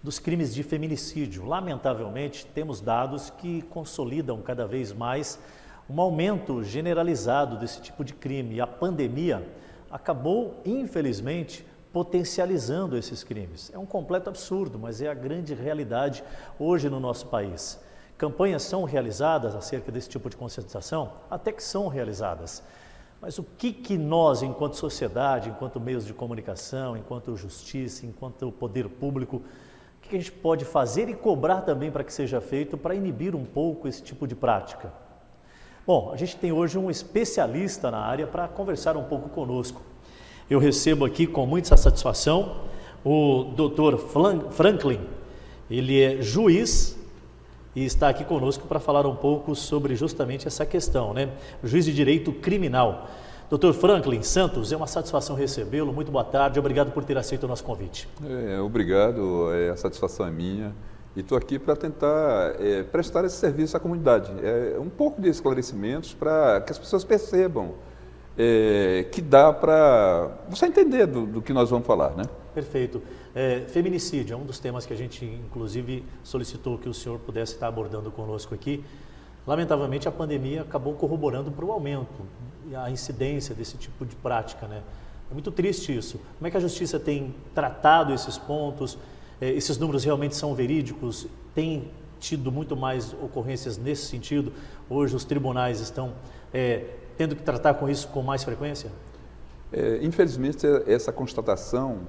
dos crimes de feminicídio. Lamentavelmente, temos dados que consolidam cada vez mais um aumento generalizado desse tipo de crime. E a pandemia acabou, infelizmente, potencializando esses crimes. É um completo absurdo, mas é a grande realidade hoje no nosso país. Campanhas são realizadas acerca desse tipo de conscientização? Até que são realizadas. Mas o que nós, enquanto sociedade, enquanto meios de comunicação, enquanto justiça, enquanto poder público, o que a gente pode fazer e cobrar também para que seja feito para inibir um pouco esse tipo de prática? Bom, a gente tem hoje um especialista na área para conversar um pouco conosco. Eu recebo aqui com muita satisfação o Dr. Franklin. Ele é juiz e está aqui conosco para falar um pouco sobre justamente essa questão, né? Juiz de Direito Criminal. Dr. Franklin Santos, é uma satisfação recebê-lo. Muito boa tarde, obrigado por ter aceito o nosso convite. Obrigado, a satisfação é minha. E estou aqui para tentar prestar esse serviço à comunidade. Um pouco de esclarecimentos para que as pessoas percebam que dá para você entender do que nós vamos falar, né? Perfeito. Feminicídio é um dos temas que a gente, inclusive, solicitou que o senhor pudesse estar abordando conosco aqui. Lamentavelmente, a pandemia acabou corroborando para o aumento e a incidência desse tipo de prática, né? É muito triste isso. Como é que a Justiça tem tratado esses pontos? Esses números realmente são verídicos? Tem tido muito mais ocorrências nesse sentido? Hoje os tribunais estão tendo que tratar com isso com mais frequência? Infelizmente, essa constatação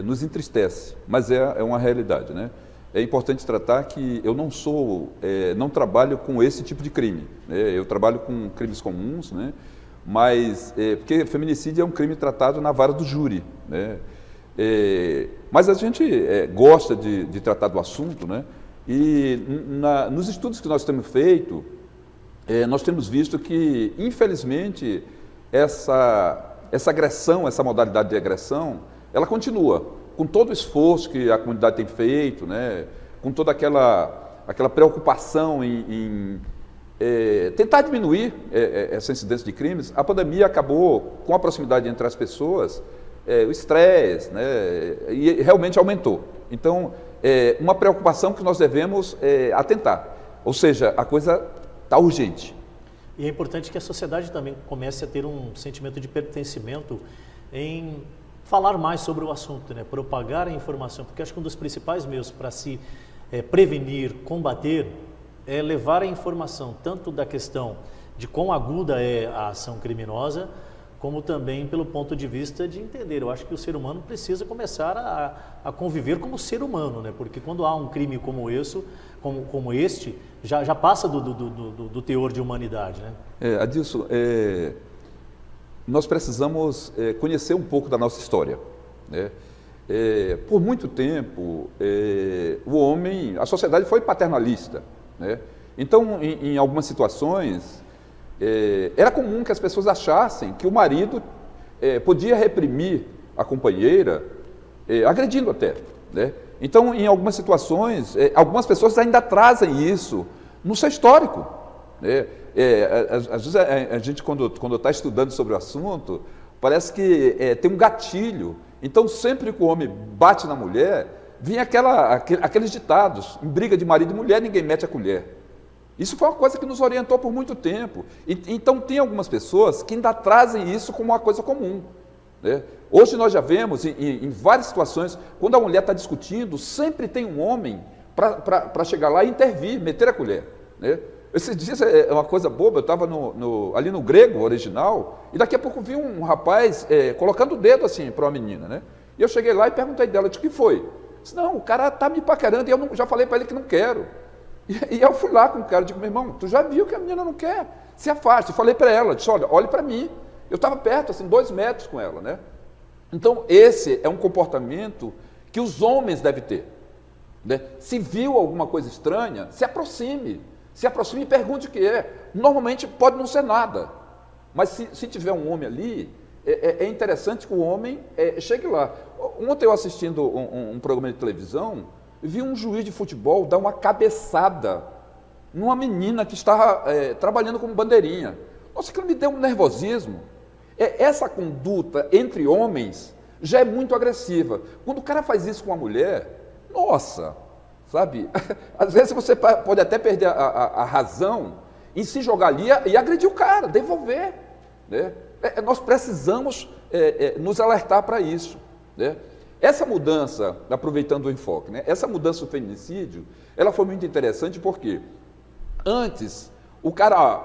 nos entristece, mas é uma realidade, né? É importante tratar que eu não trabalho com esse tipo de crime, né? Eu trabalho com crimes comuns, né? Mas, porque feminicídio é um crime tratado na vara do júri, né? Mas a gente gosta de tratar do assunto, né? E nos estudos que nós temos feito, nós temos visto que, infelizmente, essa agressão, essa modalidade de agressão, ela continua, com todo o esforço que a comunidade tem feito, né? Com toda aquela preocupação em tentar diminuir essa incidência de crimes. A pandemia acabou, com a proximidade entre as pessoas, o estresse, né? E realmente aumentou. Então, uma preocupação que nós devemos atentar, ou seja, a coisa está urgente. E é importante que a sociedade também comece a ter um sentimento de pertencimento em falar mais sobre o assunto, né? Propagar a informação, porque acho que um dos principais meios para se prevenir, combater, é levar a informação, tanto da questão de quão aguda é a ação criminosa, como também pelo ponto de vista de entender. Eu acho que o ser humano precisa começar a conviver como ser humano, né? Porque quando há um crime como este, já passa do teor de humanidade, né? Adilson, nós precisamos conhecer um pouco da nossa história, né? Por muito tempo, a sociedade foi paternalista, né? Então, em algumas situações, era comum que as pessoas achassem que o marido podia reprimir a companheira, agredindo até, né? Então, em algumas situações, algumas pessoas ainda trazem isso no seu histórico, né? Às vezes a gente, quando está estudando sobre o assunto, parece que tem um gatilho. Então, sempre que o homem bate na mulher, vinha aqueles ditados: em briga de marido e mulher, ninguém mete a colher. Isso foi uma coisa que nos orientou por muito tempo. Então, tem algumas pessoas que ainda trazem isso como uma coisa comum, né? Hoje nós já vemos em várias situações, quando a mulher está discutindo, sempre tem um homem para chegar lá e intervir, meter a colher, né? Esses dias é uma coisa boba, eu estava ali no grego original, e daqui a pouco vi um rapaz colocando o dedo assim para uma menina, né? E eu cheguei lá e perguntei dela, o que foi? Eu disse, não, o cara está me paquerando e eu já falei para ele que não quero. E eu fui lá com o cara, digo, meu irmão, tu já viu que a menina não quer, se afaste. Eu falei para ela, disse, olha, olhe para mim. Eu estava perto, assim, 2 metros com ela, né? Então, esse é um comportamento que os homens devem ter, né? Se viu alguma coisa estranha, se aproxime e pergunte o que é. Normalmente pode não ser nada, mas se tiver um homem ali, é interessante que o homem chegue lá. Ontem eu assistindo um programa de televisão, vi um juiz de futebol dar uma cabeçada numa menina que estava trabalhando como bandeirinha. Nossa, aquilo me deu um nervosismo. Essa conduta entre homens já é muito agressiva. Quando o cara faz isso com a mulher, nossa, sabe? Às vezes você pode até perder a razão em se jogar ali e agredir o cara, devolver, né? Nós precisamos nos alertar para isso, né? Essa mudança, aproveitando o enfoque, né? Essa mudança do feminicídio, ela foi muito interessante porque antes o cara,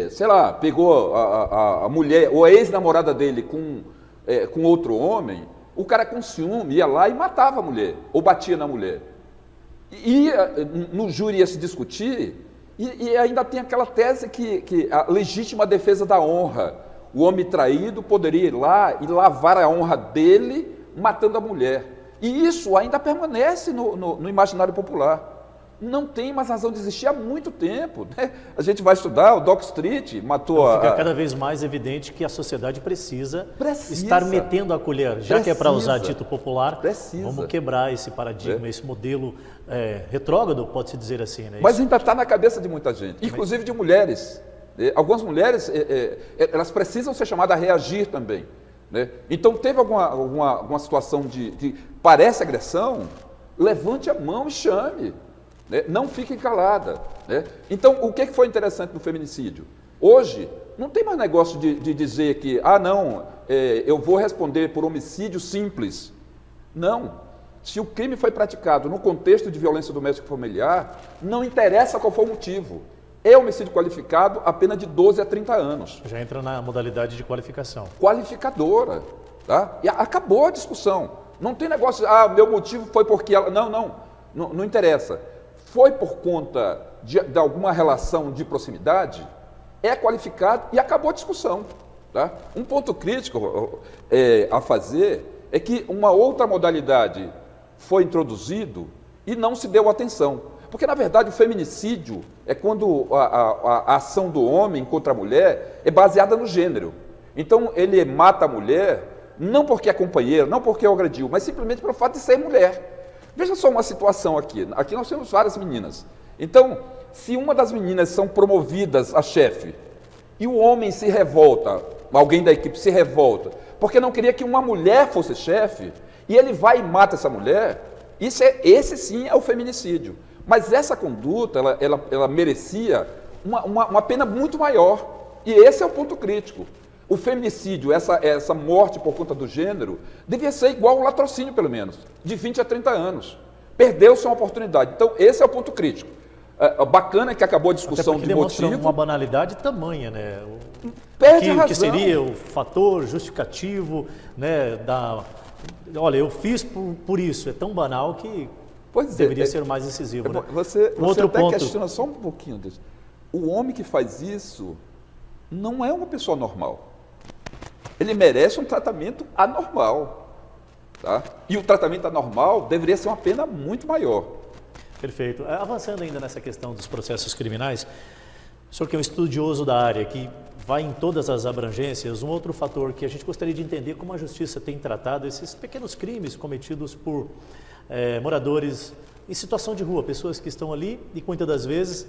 sei lá, pegou a mulher ou a ex-namorada dele com outro homem, o cara com ciúme ia lá e matava a mulher, ou batia na mulher. No júri ia se discutir, e ainda tem aquela tese que a legítima defesa da honra, o homem traído poderia ir lá e lavar a honra dele matando a mulher. E isso ainda permanece no imaginário popular. Não tem mais razão de existir há muito tempo, né? A gente vai estudar, o Dock Street matou Fica cada vez mais evidente que a sociedade precisa estar metendo a colher. Já que é para usar dito popular, vamos quebrar esse paradigma, esse modelo retrógrado, pode-se dizer assim. Né? Mas ainda está na cabeça de muita gente, inclusive de mulheres. Algumas mulheres, elas precisam ser chamadas a reagir também, né? Então, teve alguma situação de parece agressão, levante a mão e chame. Não fique calada, né? Então, o que foi interessante no feminicídio? Hoje, não tem mais negócio de dizer que, eu vou responder por homicídio simples. Não. Se o crime foi praticado no contexto de violência doméstica e familiar, não interessa qual for o motivo. É homicídio qualificado a pena de 12 a 30 anos. Já entra na modalidade de qualificação. Qualificadora, tá? E acabou a discussão. Não tem negócio, meu motivo foi porque ela... Não interessa. Foi por conta de alguma relação de proximidade, é qualificado e acabou a discussão. Tá? Um ponto crítico a fazer é que uma outra modalidade foi introduzido e não se deu atenção. Porque, na verdade, o feminicídio é quando a ação do homem contra a mulher é baseada no gênero. Então, ele mata a mulher não porque é companheiro, não porque o agrediu, mas simplesmente pelo fato de ser mulher. Veja só uma situação aqui. Aqui nós temos várias meninas. Então, se uma das meninas são promovidas a chefe e o homem se revolta, alguém da equipe se revolta, porque não queria que uma mulher fosse chefe, e ele vai e mata essa mulher, esse sim é o feminicídio. Mas essa conduta, ela merecia uma pena muito maior. E esse é o ponto crítico. O feminicídio, essa morte por conta do gênero, devia ser igual ao latrocínio, pelo menos, de 20 a 30 anos. Perdeu-se uma oportunidade. Então, esse é o ponto crítico. Bacana que acabou a discussão de motivo. Uma banalidade tamanha, né? Perde a razão. Que seria o fator justificativo, né? Olha, eu fiz por isso. É tão banal que deveria ser mais incisivo. Né? Você até questiona só um pouquinho disso. O homem que faz isso não é uma pessoa normal. Ele merece um tratamento anormal. Tá? E o tratamento anormal deveria ser uma pena muito maior. Perfeito. Avançando ainda nessa questão dos processos criminais, o senhor que é um estudioso da área, que vai em todas as abrangências, um outro fator que a gente gostaria de entender como a justiça tem tratado esses pequenos crimes cometidos por moradores em situação de rua, pessoas que estão ali e muitas das vezes,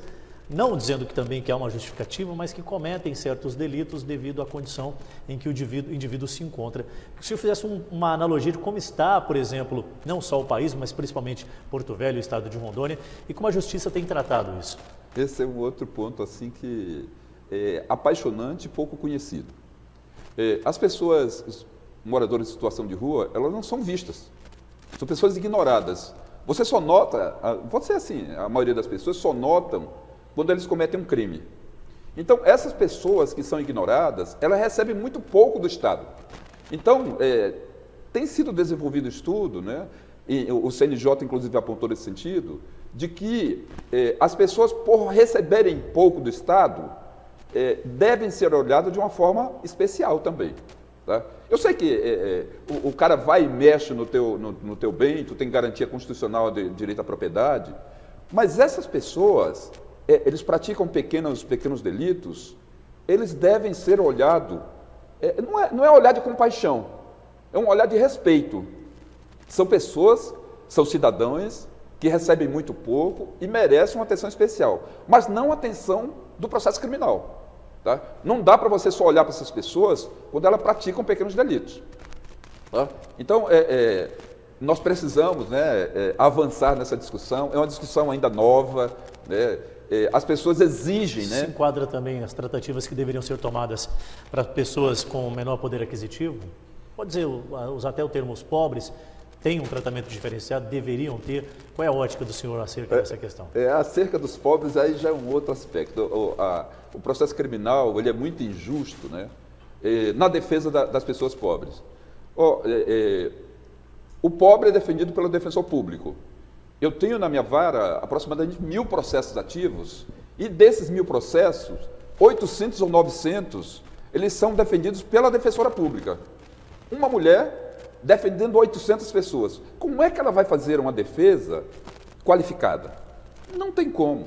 não dizendo que também que há uma justificativa, mas que cometem certos delitos devido à condição em que o indivíduo se encontra. Se o senhor fizesse uma analogia de como está, por exemplo, não só o país, mas principalmente Porto Velho, o estado de Rondônia, e como a justiça tem tratado isso. Esse é um outro ponto assim que é apaixonante e pouco conhecido. As pessoas, os moradores de situação de rua, elas não são vistas. São pessoas ignoradas. Você só nota, pode ser assim, a maioria das pessoas só notam quando eles cometem um crime. Então, essas pessoas que são ignoradas, elas recebem muito pouco do Estado. Então, tem sido desenvolvido estudo, né? E o CNJ, inclusive, apontou nesse sentido, de que as pessoas, por receberem pouco do Estado, devem ser olhadas de uma forma especial também. Tá? Eu sei que o cara vai e mexe no teu bem, tu tem garantia constitucional de direito à propriedade, mas essas pessoas, eles praticam pequenos delitos, eles devem ser olhados, não é olhar de compaixão, é um olhar de respeito. São pessoas, são cidadãos que recebem muito pouco e merecem uma atenção especial, mas não a atenção do processo criminal. Tá? Não dá para você só olhar para essas pessoas quando elas praticam pequenos delitos. Tá? Então, nós precisamos, né, avançar nessa discussão. É uma discussão ainda nova, né? As pessoas exigem, né? Se enquadra também as tratativas que deveriam ser tomadas para pessoas com menor poder aquisitivo? Pode dizer, usar até o termo os pobres, têm um tratamento diferenciado, deveriam ter. Qual é a ótica do senhor acerca dessa questão? Acerca dos pobres, aí já é um outro aspecto. O processo criminal, ele é muito injusto, né? Na defesa das pessoas pobres. O pobre é defendido pelo defensor público. Eu tenho na minha vara aproximadamente 1.000 processos ativos e desses 1.000 processos, 800 ou 900, eles são defendidos pela defensora pública. Uma mulher defendendo 800 pessoas. Como é que ela vai fazer uma defesa qualificada? Não tem como.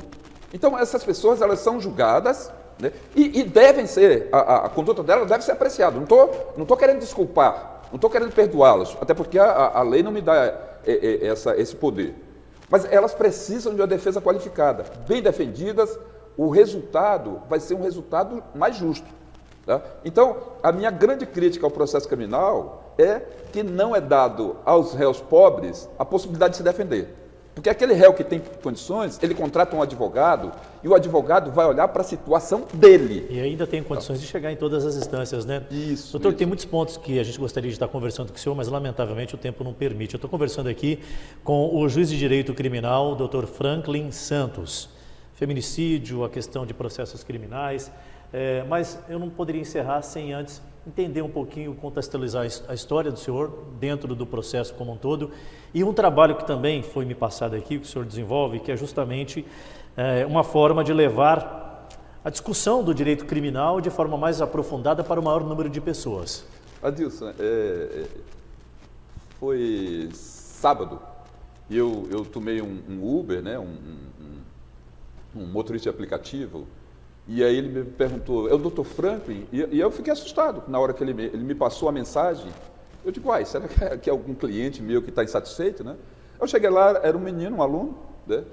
Então, essas pessoas, elas são julgadas, né, e devem ser, a conduta dela deve ser apreciada. Não estou querendo desculpar, não estou querendo perdoá-las, até porque a lei não me dá esse poder. Mas elas precisam de uma defesa qualificada. Bem defendidas, o resultado vai ser um resultado mais justo. Tá? Então, a minha grande crítica ao processo criminal é que não é dado aos réus pobres a possibilidade de se defender. Porque aquele réu que tem condições, ele contrata um advogado e o advogado vai olhar para a situação dele. E ainda tem condições de chegar em todas as instâncias, né? Isso. Doutor, isso. tem muitos pontos que a gente gostaria de estar conversando com o senhor, mas lamentavelmente o tempo não permite. Eu estou conversando aqui com o juiz de direito criminal, doutor Franklin Santos. Feminicídio, a questão de processos criminais, mas eu não poderia encerrar sem antes entender um pouquinho, contextualizar a história do senhor dentro do processo como um todo e um trabalho que também foi me passado aqui, que o senhor desenvolve, que é justamente uma forma de levar a discussão do direito criminal de forma mais aprofundada para o maior número de pessoas. Adilson, foi sábado e eu tomei um Uber, né, um motorista de aplicativo. E aí ele me perguntou, é o Dr. Franklin? E eu fiquei assustado na hora que ele me passou a mensagem. Eu digo, será que é algum cliente meu que está insatisfeito, né? Eu cheguei lá, era um menino, um aluno, né?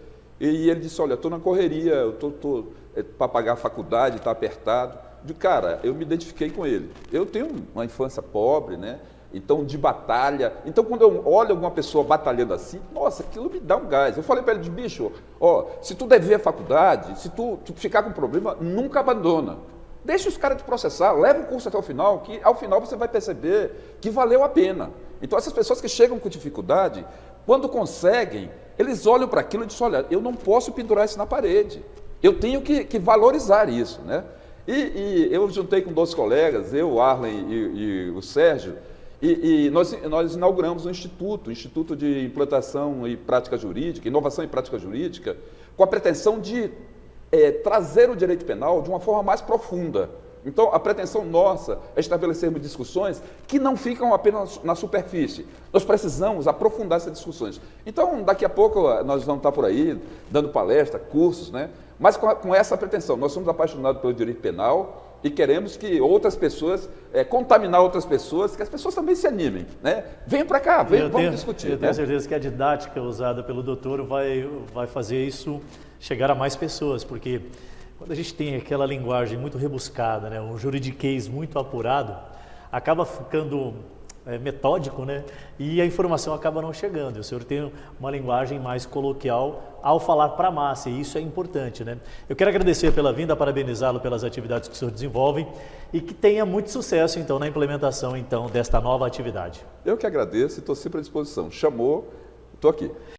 E ele disse, olha, estou na correria, eu estou para pagar a faculdade, está apertado. Eu digo, cara, eu me identifiquei com ele. Eu tenho uma infância pobre, né? Então, de batalha. Então, quando eu olho alguma pessoa batalhando assim, nossa, aquilo me dá um gás. Eu falei para ele, bicho, se tu dever a faculdade, se tu ficar com problema, nunca abandona. Deixa os caras te processar, leva o curso até o final, que ao final você vai perceber que valeu a pena. Então, essas pessoas que chegam com dificuldade, quando conseguem, eles olham para aquilo e dizem, olha, eu não posso pendurar isso na parede. Eu tenho que valorizar isso, né? E eu juntei com 2 colegas, eu, o Arlen e o Sérgio, e nós inauguramos um Instituto de Implantação e Prática Jurídica, Inovação e Prática Jurídica, com a pretensão de trazer o direito penal de uma forma mais profunda. Então, a pretensão nossa é estabelecermos discussões que não ficam apenas na superfície. Nós precisamos aprofundar essas discussões. Então, daqui a pouco, nós vamos estar por aí, dando palestra, cursos, né? Mas com essa pretensão. Nós somos apaixonados pelo direito penal e queremos que outras pessoas, contaminar outras pessoas, que as pessoas também se animem, né? Venham para cá, vamos discutir. Eu tenho certeza que a didática usada pelo doutor vai fazer isso chegar a mais pessoas, porque quando a gente tem aquela linguagem muito rebuscada, né, um juridiquês muito apurado, acaba ficando metódico, né, e a informação acaba não chegando. O senhor tem uma linguagem mais coloquial ao falar para a massa, e isso é importante, né? Eu quero agradecer pela vinda, parabenizá-lo pelas atividades que o senhor desenvolve e que tenha muito sucesso, então, na implementação, então, desta nova atividade. Eu que agradeço e estou sempre à disposição. Chamou, estou aqui.